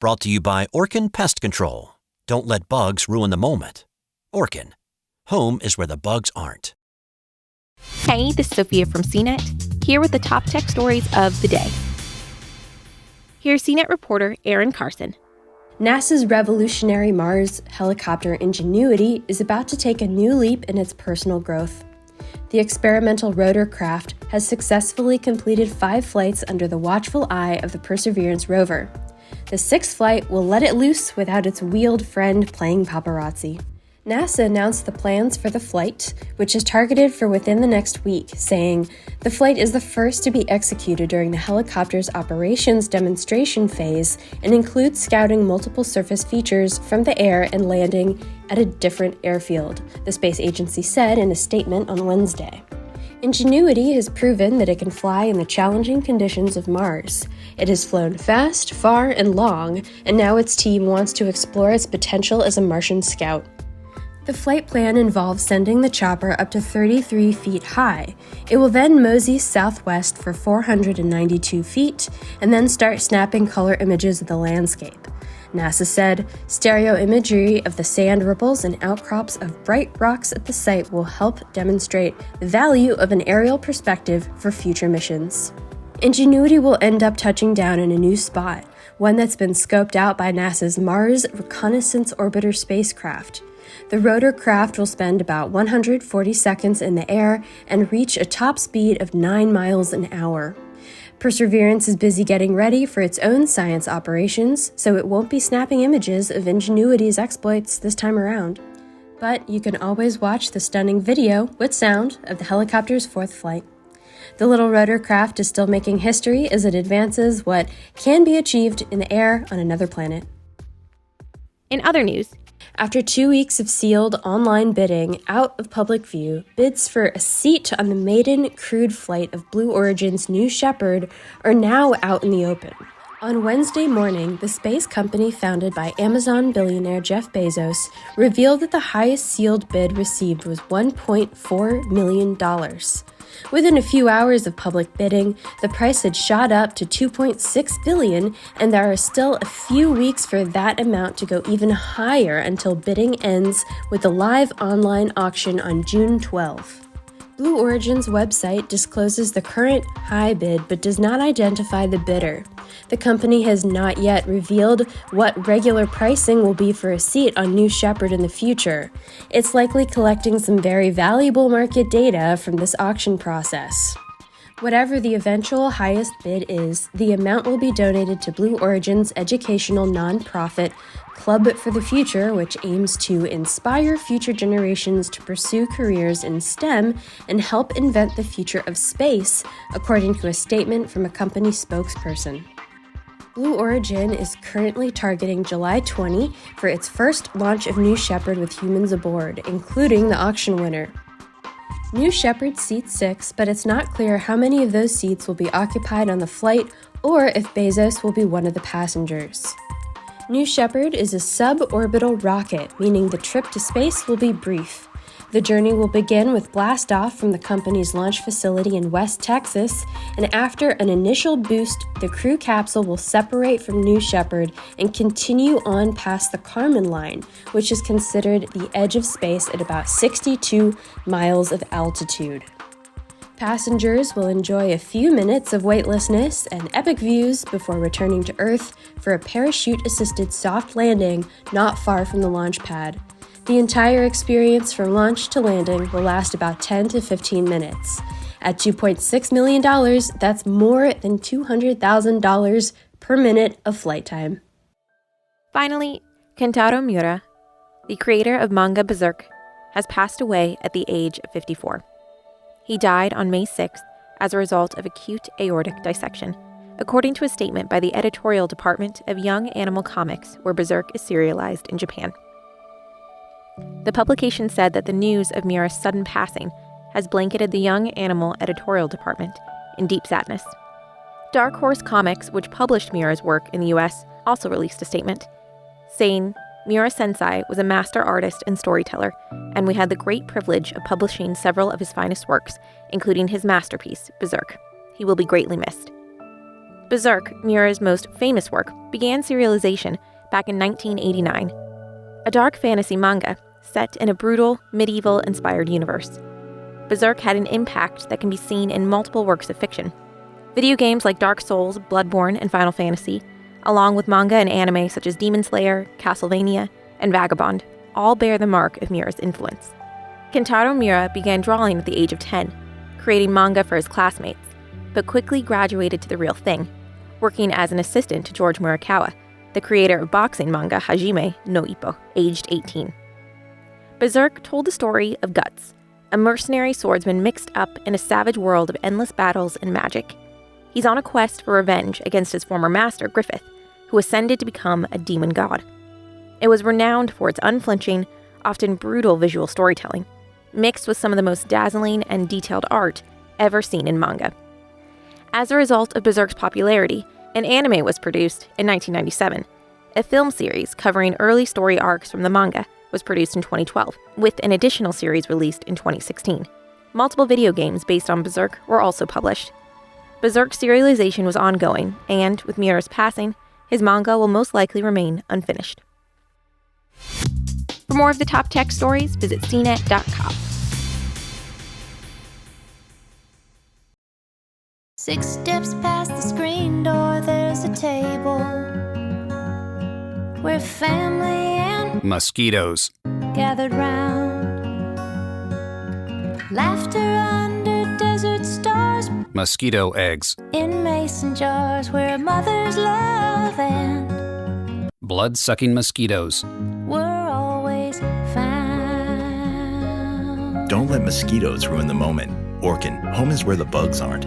Brought to you by Orkin Pest Control. Don't let bugs ruin the moment. Orkin. Home is where the bugs aren't. Hey, this is Sophia from CNET, here with the top tech stories of the day. Here's CNET reporter Aaron Carson. NASA's revolutionary Mars helicopter Ingenuity is about to take a new leap in its personal growth. The experimental rotor craft has successfully completed 5 flights under the watchful eye of the Perseverance rover. The 6th flight will let it loose without its wheeled friend playing paparazzi. NASA announced the plans for the flight, which is targeted for within the next week, saying, "The flight is the first to be executed during the helicopter's operations demonstration phase and includes scouting multiple surface features from the air and landing at a different airfield," the space agency said in a statement on Wednesday. Ingenuity has proven that it can fly in the challenging conditions of Mars. It has flown fast, far, and long, and now its team wants to explore its potential as a Martian scout. The flight plan involves sending the chopper up to 33 feet high. It will then mosey southwest for 492 feet and then start snapping color images of the landscape. NASA said stereo imagery of the sand ripples and outcrops of bright rocks at the site will help demonstrate the value of an aerial perspective for future missions. Ingenuity will end up touching down in a new spot, one that's been scoped out by NASA's Mars Reconnaissance Orbiter spacecraft. The rotor craft will spend about 140 seconds in the air and reach a top speed of 9 miles an hour. Perseverance is busy getting ready for its own science operations, so it won't be snapping images of Ingenuity's exploits this time around. But you can always watch the stunning video with sound of the helicopter's 4th flight. The little rotor craft is still making history as it advances what can be achieved in the air on another planet. In other news, after 2 weeks of sealed online bidding out of public view, bids for a seat on the maiden crewed flight of Blue Origin's New Shepard are now out in the open. On Wednesday morning, the space company founded by Amazon billionaire Jeff Bezos revealed that the highest sealed bid received was $1.4 million. Within a few hours of public bidding, the price had shot up to $2.6 billion, and there are still a few weeks for that amount to go even higher until bidding ends with the live online auction on June 12. Blue Origin's website discloses the current high bid but does not identify the bidder. The company has not yet revealed what regular pricing will be for a seat on New Shepard in the future. It's likely collecting some very valuable market data from this auction process. Whatever the eventual highest bid is, the amount will be donated to Blue Origin's educational nonprofit Club for the Future, which aims to inspire future generations to pursue careers in STEM and help invent the future of space, according to a statement from a company spokesperson. Blue Origin is currently targeting July 20 for its first launch of New Shepard with humans aboard, including the auction winner. New Shepard seats 6, but it's not clear how many of those seats will be occupied on the flight or if Bezos will be one of the passengers. New Shepard is a suborbital rocket, meaning the trip to space will be brief. The journey will begin with blastoff from the company's launch facility in West Texas, and after an initial boost, the crew capsule will separate from New Shepard and continue on past the Kármán line, which is considered the edge of space at about 62 miles of altitude. Passengers will enjoy a few minutes of weightlessness and epic views before returning to Earth for a parachute-assisted soft landing not far from the launch pad. The entire experience from launch to landing will last about 10 to 15 minutes. At $2.6 million, that's more than $200,000 per minute of flight time. Finally, Kentaro Miura, the creator of manga Berserk, has passed away at the age of 54. He died on May 6th as a result of acute aortic dissection, according to a statement by the editorial department of Young Animal Comics, where Berserk is serialized in Japan. The publication said that the news of Miura's sudden passing has blanketed the Young Animal editorial department in deep sadness. Dark Horse Comics, which published Miura's work in the US, also released a statement, saying, "Miura Sensei was a master artist and storyteller, and we had the great privilege of publishing several of his finest works, including his masterpiece, Berserk. He will be greatly missed." Berserk, Miura's most famous work, began serialization back in 1989. A dark fantasy manga set in a brutal, medieval-inspired universe. Berserk had an impact that can be seen in multiple works of fiction. Video games like Dark Souls, Bloodborne, and Final Fantasy, along with manga and anime such as Demon Slayer, Castlevania, and Vagabond, all bear the mark of Miura's influence. Kentaro Miura began drawing at the age of 10, creating manga for his classmates, but quickly graduated to the real thing, working as an assistant to George Murakawa, the creator of boxing manga Hajime no Ippo, aged 18. Berserk told the story of Guts, a mercenary swordsman mixed up in a savage world of endless battles and magic. He's on a quest for revenge against his former master, Griffith, who ascended to become a demon god. It was renowned for its unflinching, often brutal visual storytelling, mixed with some of the most dazzling and detailed art ever seen in manga. As a result of Berserk's popularity, an anime was produced in 1997. A film series covering early story arcs from the manga was produced in 2012, with an additional series released in 2016. Multiple video games based on Berserk were also published. Berserk's serialization was ongoing, and with Miura's passing, his manga will most likely remain unfinished. For more of the top tech stories, visit cnet.com. 6 steps past the screen door, there's a table where family and mosquitoes gathered round. Laughter under desert stars, mosquito eggs, in mason jars where mothers love and blood-sucking mosquitoes were always found. Don't let mosquitoes ruin the moment. Orkin, home is where the bugs aren't.